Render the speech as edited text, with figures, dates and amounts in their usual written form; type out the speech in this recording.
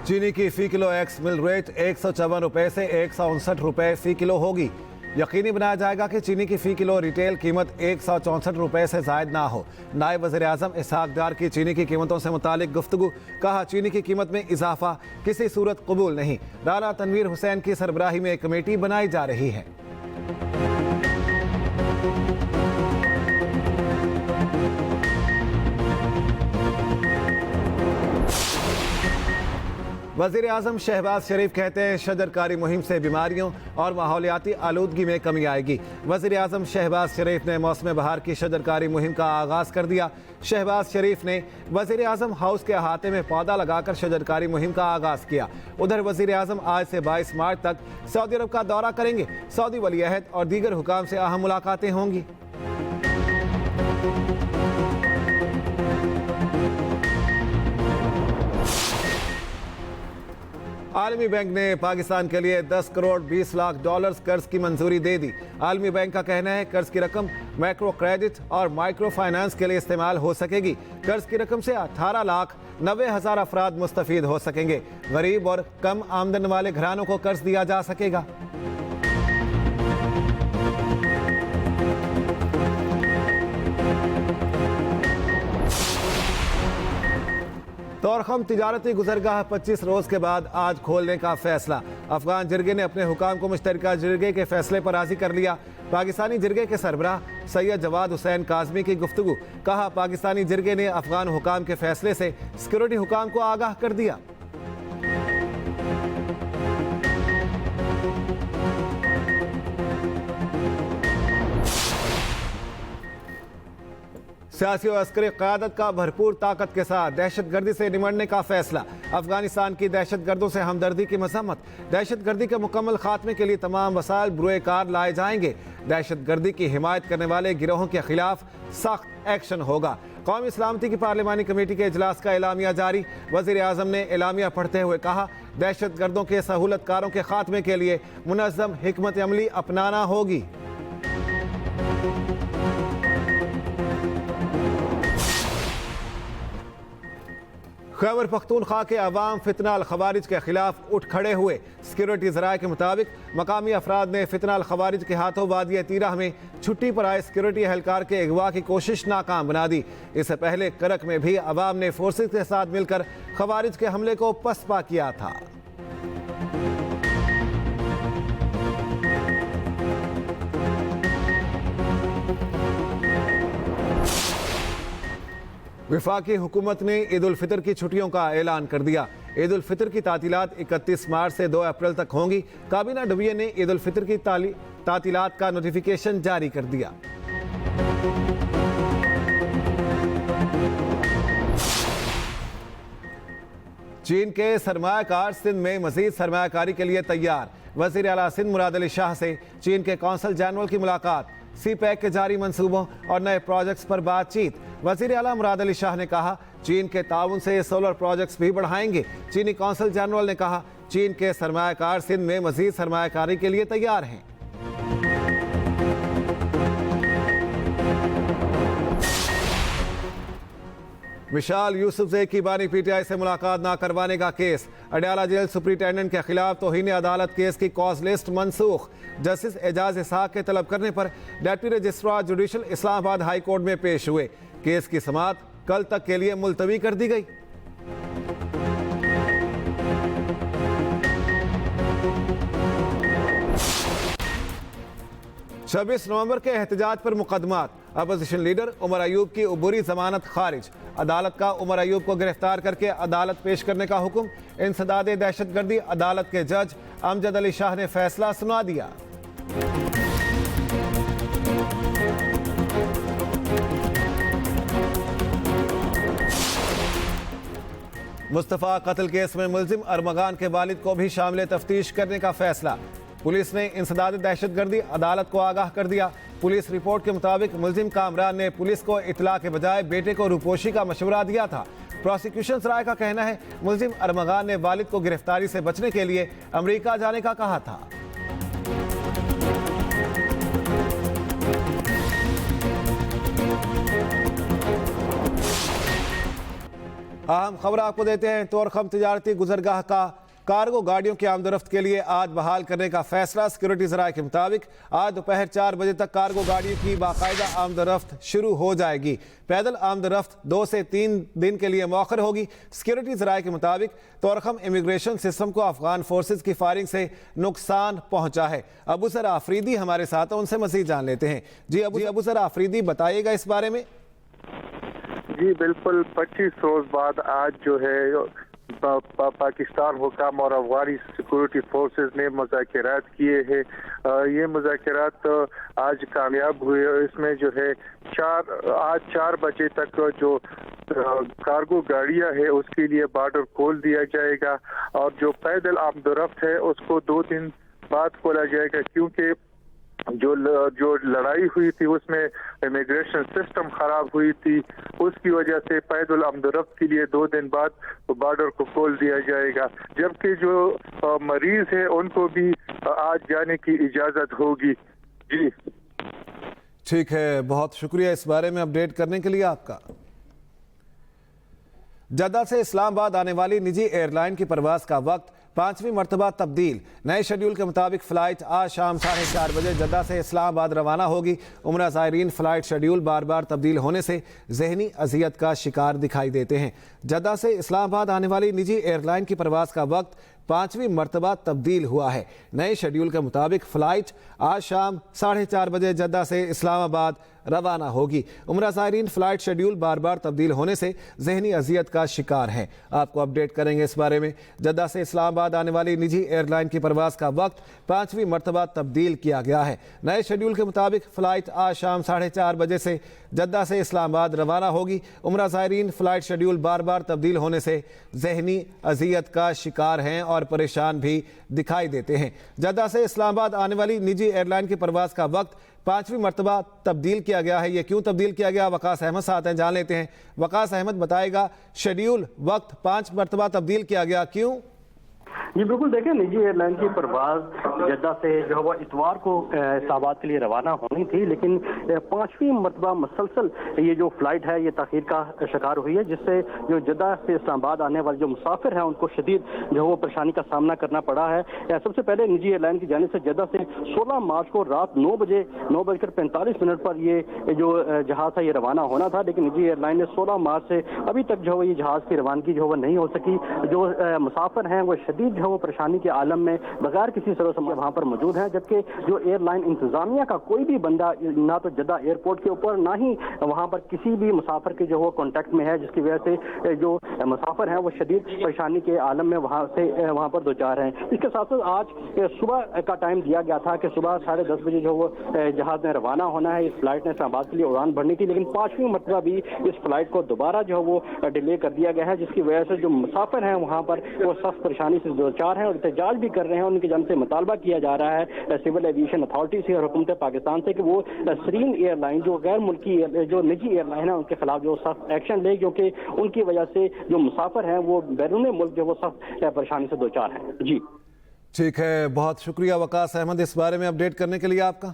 चीनी की फी kilo x मिल rate 154 रुपए से 159 रुपए फी किलो होगी। यकीनी बनाया जाएगा कि चीनी की फी किलो रिटेल कीमत 164 रुपए से जायद ना हो। नायब वज़ीर आज़म इसहाक डार की चीनी की कीमतों से मुतालिक गुफ्तगू। कहा, चीनी की कीमत में इजाफा किसी सूरत कबूल नहीं। राना तनवीर हुसैन की सरबराही में एक कमेटी बनाई जा रही है। वज़ीर आज़म शहबाज शरीफ कहते हैं, शजरकारी मुहिम से बीमारियों और माहौलियाती आलूदगी में कमी आएगी। वज़ीर आज़म शहबाज शरीफ ने मौसम बहार की शजरकारी मुहिम का आगाज़ कर दिया। शहबाज शरीफ ने वज़ीर आज़म हाउस के अहाते में पौधा लगाकर शजरकारी मुहिम का आगाज़ किया। उधर वज़ीर आज़म आज से 22 मार्च तक सऊदी अरब का दौरा करेंगे। सऊदी वली अहद और दीगर हुकाम से अहम मुलाकातें होंगी। आलमी बैंक ने पाकिस्तान के लिए 10 करोड़ 20 लाख डॉलर्स कर्ज की मंजूरी दे दी। आलमी बैंक का कहना है, कर्ज की रकम मैक्रो क्रेडिट और माइक्रो फाइनेंस के लिए इस्तेमाल हो सकेगी। कर्ज की रकम से 18,90,000 अफराद मुस्तफीद हो सकेंगे। गरीब और कम आमदन वाले घरानों को कर्ज दिया जा सकेगा। तोरखम तिजारती गुजरगाह 25 रोज के बाद आज खोलने का फैसला। अफगान जिरगे ने अपने हुकाम को मुश्तरका जिरगे के फैसले पर राजी कर लिया। पाकिस्तानी जिरगे के सरबराह सैयद जवाद हुसैन काजमी की गुफ्तगू। कहा, पाकिस्तानी जिरगे ने अफगान हुकाम के फैसले से सिक्योरिटी हुकाम को आगाह कर दिया। सियासी और अस्करी क़यादत का भरपूर ताकत के साथ दहशतगर्दी से निमटने का फैसला। अफगानिस्तान की दहशतगर्दों से हमदर्दी की मजम्मत। दहशतगर्दी के मुकम्मल खात्मे के लिए तमाम वसाइल बुरे कार लाए जाएंगे। दहशतगर्दी की हिमायत करने वाले गिरोहों के खिलाफ सख्त एक्शन होगा। कौमी सलामती की पार्लिमानी कमेटी के इजलास का एलामिया जारी। वज़ीर आज़म ने एलामिया पढ़ते हुए कहा, दहशतगर्दों के सहूलतकारों के खात्मे के लिए मुनज़्ज़म हिकमत अमली अपनाना होगी। खैबर पख्तूनख्वा के अवाम फितना अल खवारिज के खिलाफ उठ खड़े हुए। सिक्योरिटी ज़राए के मुताबिक मकामी अफराद ने फितना अल खवारिज के हाथों वादिया तीरह में छुट्टी पर आए सिक्योरिटी एहलकार के अगवा की कोशिश नाकाम बना दी। इससे पहले करक में भी अवाम ने फोर्सेज के साथ मिलकर खवारिज के हमले को पसपा किया था। वफाकी हुकूमत ने ईद उल फितर की छुट्टियों का ऐलान कर दिया। ईद उल फितर की तातीलात 31 मार्च से 2 अप्रैल तक होंगी। काबीना डबिया ने ईद उल फितर की तातीलात का नोटिफिकेशन जारी कर दिया। चीन के सरमायाकार सिंध में मजीद सरमायाकारी के लिए तैयार। वज़ीर आला सिंध मुराद अली शाह से चीन के कौंसल जनरल की मुलाकात। सी पैक के जारी मंसूबों और नए प्रोजेक्ट्स पर बातचीत। वज़ीर आला मुराद अली शाह ने कहा, चीन के ताउन से सोलर प्रोजेक्ट्स भी बढ़ाएंगे। चीनी कौंसल जनरल ने कहा, चीन के सरमायाकार सिंध में मजीद सरमायाकारी के लिए तैयार हैं। विशाल यूसुफजई की बानी पीटीआई से मुलाकात ना करवाने का केस। अडयाला जेल सुपरिटेंडेंट के खिलाफ तौहीन अदालत केस की कॉज लिस्ट मनसूख। जस्टिस एजाज इसहाक के तलब करने पर deputy registrar judicial Islamabad high court में पेश हुए। केस की समाअत कल तक के लिए मुलतवी कर दी गई। छब्बीस नवंबर के एहतजाज पर मुकदमात। अपोजिशन लीडर उमर अयूब की अबूरी जमानत खारिज। अदालत का उमर अयूब को गिरफ्तार करके अदालत पेश करने का हुक्म। इंसदाद दहशतगर्दी अदालत के जज अमजद अली शाह ने फैसला सुना दिया। मुस्तफ़ा कत्ल केस में मुलजिम अरमगान के वालिद को भी शामिल तफ्तीश करने का फैसला। पुलिस ने इंसदाद दहशतगर्दी अदालत को आगाह कर दिया। पुलिस रिपोर्ट के मुताबिक मुलजिम कामरान ने पुलिस को इतला के बजाय बेटे को रूपोशी का मशवरा दिया था। प्रोसिक्यूशन राय का कहना है, मुलजिम अरमगान ने वालिद को गिरफ्तारी से बचने के लिए अमेरिका जाने का कहा था। अहम खबर आपको देते हैं। तोरखम तिजारती गुजरगाह का कार्गो गाड़ियों की आमदरफ्त के लिए आज बहाल करने का फैसला। सिक्योरिटी ज़राए के मुताबिक आज दोपहर 4 बजे तक कार्गो गाड़ियों की बाकायदा आमदरफ्त शुरू हो जाएगी। पैदल आमदरफ्त 2 से 3 दिन के लिए मौखर होगी। सिक्योरिटी ज़राए के मुताबिक तोरखम इमिग्रेशन सिस्टम को अफगान फोर्सेज की फायरिंग से नुकसान पहुंचा है। अबू सर आफरीदी हमारे साथ हैं, उनसे मज़ीद जान लेते हैं। जी अबू सर आफरीदी, बताइएगा इस बारे में। जी बिल्कुल, 25 रोज बाद आज जो है पाकिस्तान हुकाम और अफगानी सिक्योरिटी फोर्सेस ने मुज़ाकरात किए हैं। ये मुज़ाकरात आज कामयाब हुए। इसमें जो है आज 4 बजे तक जो कार्गो गाड़ियां है उसके लिए बॉर्डर खोल दिया जाएगा और जो पैदल आमदरफ्त है उसको 2 दिन बाद खोला जाएगा, क्योंकि जो लड़ाई हुई थी उसमें इमिग्रेशन सिस्टम खराब हुई थी। उसकी वजह से पैदल आमदरफ्त के लिए 2 दिन बाद बॉर्डर को खोल दिया जाएगा, जबकि जो मरीज है उनको भी आज जाने की इजाजत होगी। जी ठीक है, बहुत शुक्रिया इस बारे में अपडेट करने के लिए आपका। जद्दा से इस्लामाबाद आने वाली निजी एयरलाइन की परवाज का वक्त 5वीं मरतबा तब्दील। नए शेड्यूल के मुताबिक फ़्लाइट आज शाम 4:30 बजे जद्दा से इस्लामाबाद रवाना होगी। उम्रा ज़ायरीन फ़्लाइट शेड्यूल बार बार तब्दील होने से जहनी अजियत का शिकार दिखाई देते हैं। जद्दा से इस्लामाबाद आने वाली निजी एयरलाइन की परवाज का वक्त 5वीं मरतबा तब्दील हुआ है। नए शेड्यूल के मुताबिक फ़्लाइट आज शाम 4:30 बजे जद्दा से इस्लामाबाद रवाना होगी। उम्रा ज़ायरीन फ़्लाइट शेड्यूल बार बार तब्दील होने से जहनी अजियत का शिकार हैं। आपको अपडेट करेंगे इस बारे में। जद्दा से इस्लामाबाद आने वाली निजी एयरलाइन की परवाज का वक्त 5वीं मरतबा तब्दील किया गया है। नए शेड्यूल के मुताबिक फ़्लाइट आज शाम 4:30 बजे से जद्दा से इस्लामाबाद रवाना होगी। उम्रा ज़ायरीन फ़्लाइट शेड्यूल बार बार तब्दील होने से जहनी अजियत का शिकार हैं और परेशान भी दिखाई देते हैं। जद्दा से इस्लामाबाद आने वाली निजी एयरलाइन की परवाज का वक्त 5वीं मरतबा तब्दील किया गया है। ये क्यों तब्दील किया गया, वकास अहमद साथ हैं, जान लेते हैं। वकास अहमद, बताएगा शेड्यूल वक्त 5 मरतबा तब्दील किया गया, क्यों? जी बिल्कुल, देखें, निजी एयरलाइन की परवाज जद्दा से जो है वो इतवार को इस्लामाबाद के लिए रवाना होनी थी, लेकिन 5वीं मरतबा मुसलसल ये जो फ्लाइट है ये ताखीर का शिकार हुई है, जिससे जो जद्दा से इस्लामाबाद आने वाले जो मुसाफिर हैं उनको शदीद जो है वो परेशानी का सामना करना पड़ा है। सबसे पहले निजी एयरलाइन की जानिब से जद्दा से 16 मार्च को रात 9:45 पर ये जो जहाज़ था ये रवाना होना था, लेकिन निजी एयरलाइन ने 16 मार्च से अभी तक जो है ये जहाज़ की रवानगी जो है नहीं हो सकी। जो मुसाफिर हैं वो शदीद जो परेशानी के आलम में बगैर किसी सरोसम वहां पर मौजूद है, जबकि जो एयरलाइन इंतजामिया का कोई भी बंदा ना तो जद्दा एयरपोर्ट के ऊपर ना ही वहां पर किसी भी मुसाफिर के जो वो कांटेक्ट में है, जिसकी वजह से जो मुसाफिर हैं वो शदीद परेशानी के आलम में वहां पर दो चार हैं। इसके साथ साथ आज सुबह का टाइम दिया गया था कि सुबह 10:30 बजे जो वो जहाज में रवाना होना है। इस फ्लाइट ने इस्लामाबाद के लिए उड़ान भरनी थी, लेकिन 5वीं मरतबा भी इस फ्लाइट को दोबारा जो है वो डिले कर दिया गया है, जिसकी वजह से जो मुसाफिर हैं वहां पर वो सख्त परेशानी से दो चार हैं और एहतजाज भी कर रहे हैं। उनकी जानिब से मुतालबा किया जा रहा है सिविल एविएशन अथॉरिटी से और हुकूमत पाकिस्तान से कि वो सरीन एयरलाइन जो गैर मुल्की जो निजी एयरलाइन है उनके खिलाफ जो सख्त एक्शन ले, क्योंकि उनकी वजह से जो मुसाफिर हैं वो बैरून मुल्क जो वो सख्त परेशानी से दो चार हैं। जी ठीक है, बहुत शुक्रिया वकास अहमद इस बारे में अपडेट करने के लिए आपका।